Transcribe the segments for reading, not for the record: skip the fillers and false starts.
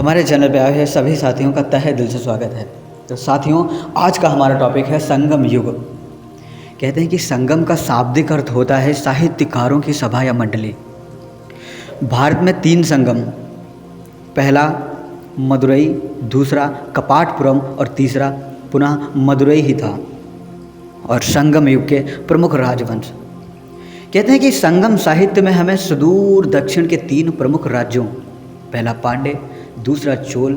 हमारे चैनल पे आए हुए सभी साथियों का तहे दिल से स्वागत है। तो साथियों, आज का हमारा टॉपिक है संगम युग। कहते हैं कि संगम का शाब्दिक अर्थ होता है साहित्यकारों की सभा या मंडली। भारत में 3 संगम, पहला मदुरई, दूसरा कपाटपुरम और तीसरा पुनः मदुरई ही था। और संगम युग के प्रमुख राजवंश। कहते हैं कि संगम साहित्य में हमें सुदूर दक्षिण के 3 प्रमुख राज्यों, पहला पांड्य, दूसरा चोल,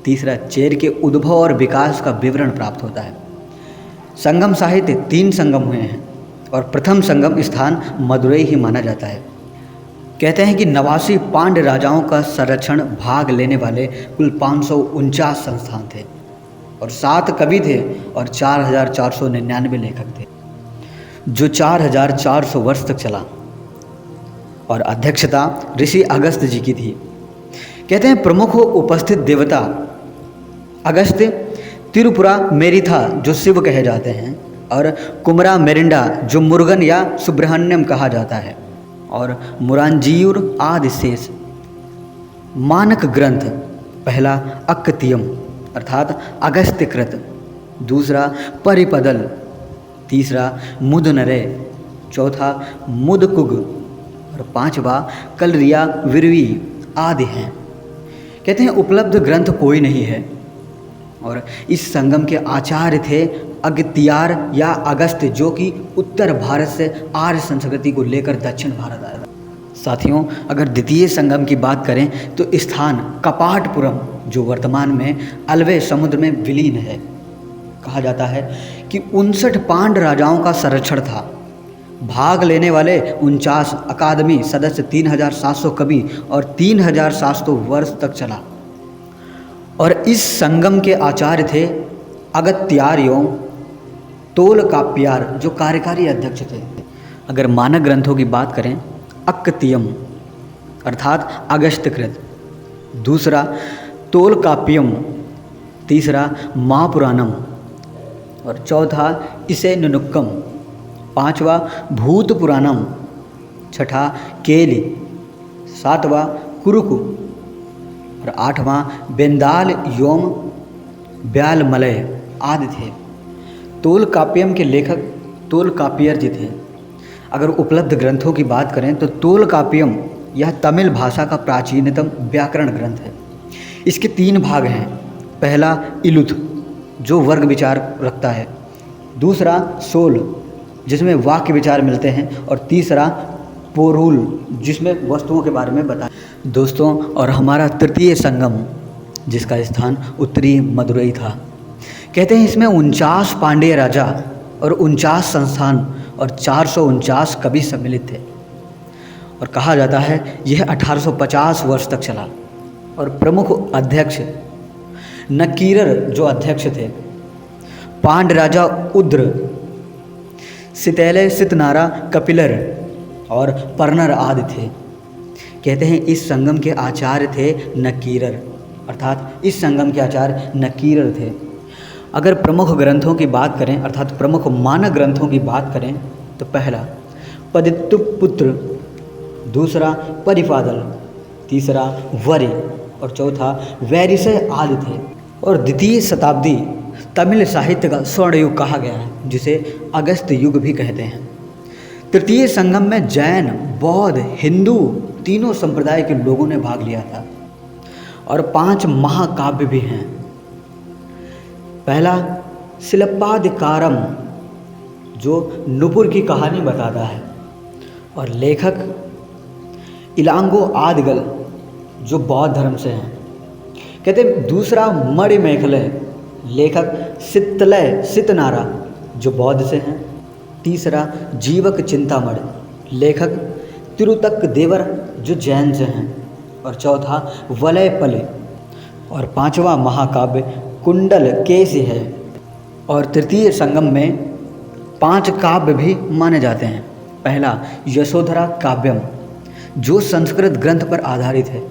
तीसरा चेर के उद्भव और विकास का विवरण प्राप्त होता है। संगम साहित्य 3 संगम हुए हैं और प्रथम संगम स्थान मदुरई ही माना जाता है। कहते हैं कि 89 पांड्य राजाओं का संरक्षण भाग लेने वाले कुल 549 संस्थान थे और 7 कवि थे और 4499 लेखक थे, जो 4400 वर्ष तक चला। और अध्यक्षता ऋषि अगस्त जी की थी। कहते हैं प्रमुख उपस्थित देवता अगस्त्य, तिरुपुरा मेरिथा जो शिव कहे जाते हैं, और कुमरा मेरिंडा जो मुरुगन या सुब्रह्मण्यम कहा जाता है, और मुरांजीयुर आदि शेष। मानक ग्रंथ, पहला अक्कतियम अर्थात अगस्त्यकृत, दूसरा परिपदल, तीसरा मुदनरे, चौथा मुदकुग और 5वां कलरिया विरवी आदि हैं। कहते हैं उपलब्ध ग्रंथ कोई नहीं है। और इस संगम के आचार्य थे अगत्यार या अगस्त्य, जो कि उत्तर भारत से आर्य संस्कृति को लेकर दक्षिण भारत आया था। साथियों, अगर द्वितीय संगम की बात करें तो स्थान कपाटपुरम, जो वर्तमान में अल्वे समुद्र में विलीन है। कहा जाता है कि 59 पांड्य राजाओं का संरक्षण था। भाग लेने वाले 49 अकादमी सदस्य, 3700 कवि और 3700 वर्ष तक चला। और इस संगम के आचार्य थे अगत्यार्यों तोलकाप्यार, जो कार्यकारी अध्यक्ष थे। अगर मानक ग्रंथों की बात करें, अक्कतियम अर्थात अगस्त्यकृत, दूसरा तोलकाप्यम, तीसरा महापुराणम और चौथा इसे नुनुक्कम, 5वां भूत पुराणम, 6ठा केली, 7वां कुरुकु और 8वां बेंदाल योम ब्यालमलय आदि थे। तोलकाप्यम के लेखक तोलकाप्पियर जी थे। अगर उपलब्ध ग्रंथों की बात करें तो तोलकाप्यम यह तमिल भाषा का प्राचीनतम व्याकरण ग्रंथ है। इसके 3 भाग हैं, पहला इलुथ जो वर्ग विचार रखता है, दूसरा सोल जिसमें वाक्य विचार मिलते हैं, और तीसरा पोरुल जिसमें वस्तुओं के बारे में बताया। दोस्तों, और हमारा तृतीय संगम जिसका स्थान उत्तरी मदुरई था। कहते हैं इसमें 49 पांड्य राजा और 49 संस्थान और 449 कवि सम्मिलित थे। और कहा जाता है यह 1850 वर्ष तक चला। और प्रमुख अध्यक्ष नकीरर जो अध्यक्ष थे, पांड्य राजा उद्र, सितैले, सितनारा, कपिलर और परनर आदि थे। कहते हैं इस संगम के आचार्य थे नकीरर, अर्थात इस संगम के आचार्य नकीरर थे। अगर प्रमुख ग्रंथों की बात करें, अर्थात प्रमुख मानक ग्रंथों की बात करें, तो पहला पदित्तुपुत्र, दूसरा परिपादल, तीसरा वरि और चौथा वैरिशय आदि थे। और द्वितीय शताब्दी तमिल साहित्य का स्वर्ण युग कहा गया है, जिसे अगस्त युग भी कहते हैं। तृतीय संगम में जैन, बौद्ध, हिंदू तीनों संप्रदाय के लोगों ने भाग लिया था। और 5 महाकाव्य भी हैं। पहला शिल्पाधिकारम जो नुपुर की कहानी बताता है, और लेखक इलांगो आदिगल जो बौद्ध धर्म से हैं। कहते हैं दूसरा मणिमेखले, लेखक सितलय सितनारा जो बौद्ध से हैं। तीसरा जीवक चिंतामणि, लेखक तिरुतक देवर जो जैन से हैं। और चौथा वलयपले। और 5वां महाकाव्य कुंडल केसी है। और तृतीय संगम में 5 काव्य भी माने जाते हैं। पहला यशोधरा काव्यम जो संस्कृत ग्रंथ पर आधारित है,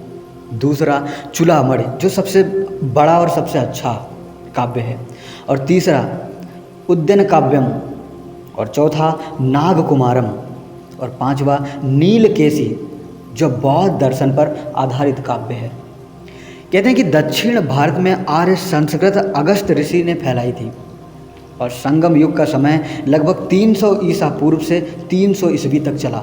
दूसरा चूड़ामणि जो सबसे बड़ा और सबसे अच्छा काव्य है, और तीसरा उद्यन काव्यम, और चौथा नागकुमारम, और 5वां नीलकेशी जो बौद्ध दर्शन पर आधारित काव्य है। कहते हैं कि दक्षिण भारत में आर्य संस्कृत अगस्त ऋषि ने फैलाई थी और संगम युग का समय लगभग 300 ईसा पूर्व से 300 ईस्वी तक चला।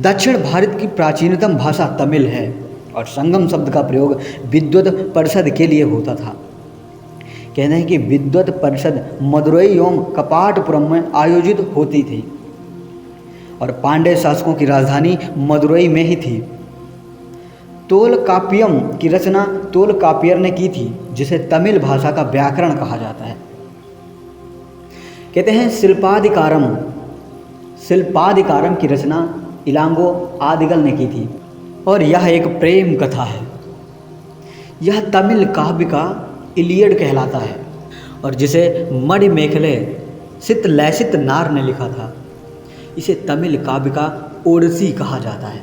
दक्षिण भारत की प्राचीनतम भाषा तमिल है और संगम शब्द का प्रयोग विद्वत परिषद के लिए होता था। कहते हैं कि विद्वत परिषद मदुरई एवं कपाटपुरम में आयोजित होती थी और पांड्य शासकों की राजधानी मदुरई में ही थी। तोलकाप्पियम की रचना तोलकाप्पियर ने की थी, जिसे तमिल भाषा का व्याकरण कहा जाता है। कहते हैं शिल्पाधिकारम की रचना इलांगो आदिगल ने की थी और यह एक प्रेम कथा है। यह तमिल काव्य का इलियड कहलाता है और जिसे मणिमेखले सितलैसित नार ने लिखा था। इसे तमिल काव्य का ओडिसी कहा जाता है।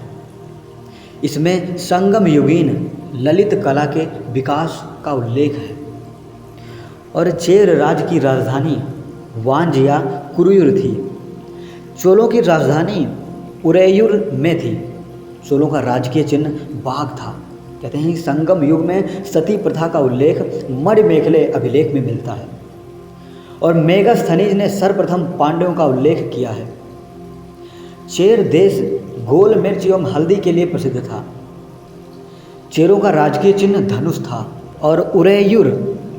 इसमें संगम युगीन ललित कला के विकास का उल्लेख है और चेर राज्य की राजधानी वांजिया कुरुयुर थी। चोलों की राजधानी उरेयुर में थी। चोलों का राजकीय चिन्ह बाघ था। कहते हैं कि संगम युग में सती प्रथा का उल्लेख मणिमेखले अभिलेख में मिलता है और मेगास्थनीज ने सर्वप्रथम पांड्यों का उल्लेख किया है। चेर देश गोल मिर्च एवं हल्दी के लिए प्रसिद्ध था। चेरों का राजकीय चिन्ह धनुष था और उरेयुर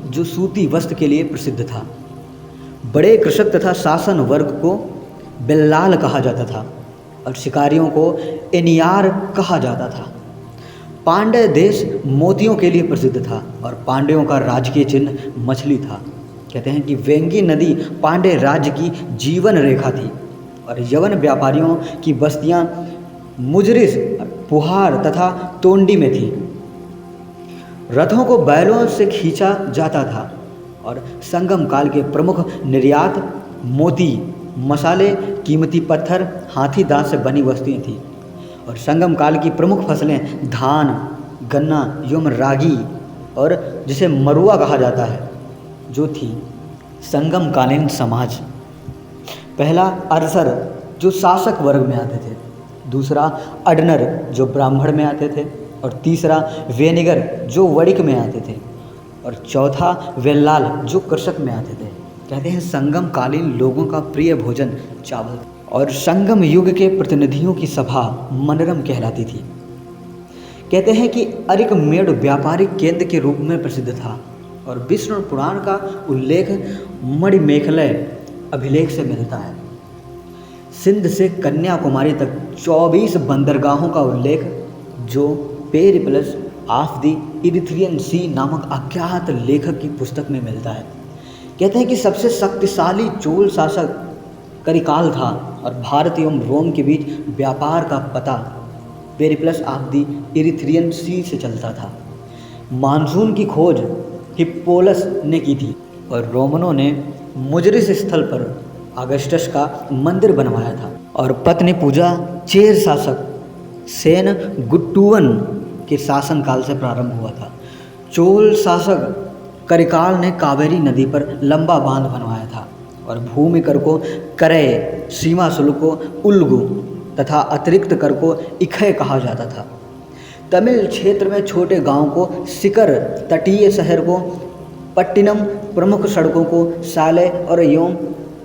जो सूती वस्त्र के लिए प्रसिद्ध था। बड़े कृषक तथा शासन वर्ग को बेल्लाल कहा जाता था और शिकारियों को एनियार कहा जाता था। पांड्य देश मोतियों के लिए प्रसिद्ध था और पांड्यों का राजकीय चिन्ह मछली था। कहते हैं कि वेंगी नदी पांड्य राज्य की जीवन रेखा थी और यवन व्यापारियों की बस्तियां मुजरिस, पुहार तथा तोंडी में थी। रथों को बैलों से खींचा जाता था और संगम काल के प्रमुख निर्यात मोती, मसाले, कीमती पत्थर, हाथी दांत से बनी वस्तुएं थी और संगम काल की प्रमुख फसलें धान, गन्ना एवं रागी और जिसे मरुआ कहा जाता है जो थी। संगम कालीन समाज, पहला अरसर जो शासक वर्ग में आते थे, दूसरा अडनर जो ब्राह्मण में आते थे और तीसरा वेनिगर जो वणिक में आते थे और चौथा वेल्लाल जो कृषक में आते थे। कहते हैं संगम कालीन लोगों का प्रिय भोजन चावल और संगम युग के प्रतिनिधियों की सभा मनरम कहलाती थी। कहते हैं कि अरिकमेड़ व्यापारिक केंद्र के रूप में प्रसिद्ध था और विष्णु पुराण का उल्लेख मणिमेखले अभिलेख से मिलता है। सिंध से कन्याकुमारी तक 24 बंदरगाहों का उल्लेख जो पेरिप्लस ऑफ द इरिथ्रियन सी नामक अज्ञात लेखक की पुस्तक में मिलता है। कहते हैं कि सबसे शक्तिशाली चोल शासक करिकाल था और भारत एवं रोम के बीच व्यापार का पता पेरिप्लस ऑफ द इरिथ्रियन सी से चलता था। मानसून की खोज हिप्पोलस ने की थी और रोमनों ने मुजरिस स्थल पर अगस्टस का मंदिर बनवाया था और पत्नी पूजा चेर शासक सेन गुट्टुवन के शासनकाल से प्रारंभ हुआ था। चोल शासक करिकाल ने कावेरी नदी पर लंबा बांध बनवाया था और भूमि कर को करय, सीमा शुल्क को उल्गु तथा अतिरिक्त कर को इखय कहा जाता था। तमिल क्षेत्र में छोटे गांव को सिकर, तटीय शहर को पट्टिनम, प्रमुख सड़कों को साले और एवं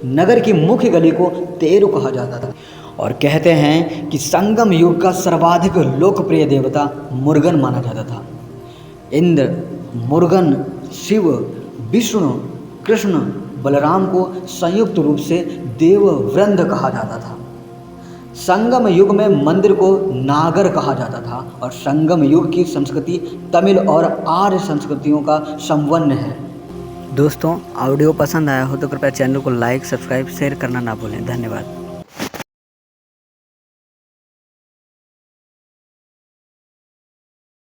नगर की मुख्य गली को तेरु कहा जाता था। और कहते हैं कि संगम युग का सर्वाधिक लोकप्रिय देवता मुर्गन माना जाता था। इंद्र, मुर्गन, शिव, विष्णु, कृष्ण, बलराम को संयुक्त रूप से देववृंद कहा जाता था। संगम युग में मंदिर को नागर कहा जाता था और संगम युग की संस्कृति तमिल और आर्य संस्कृतियों का संवन्न है। दोस्तों, ऑडियो पसंद आया हो तो कृपया चैनल को लाइक, सब्सक्राइब, शेयर करना ना भूलें। धन्यवाद।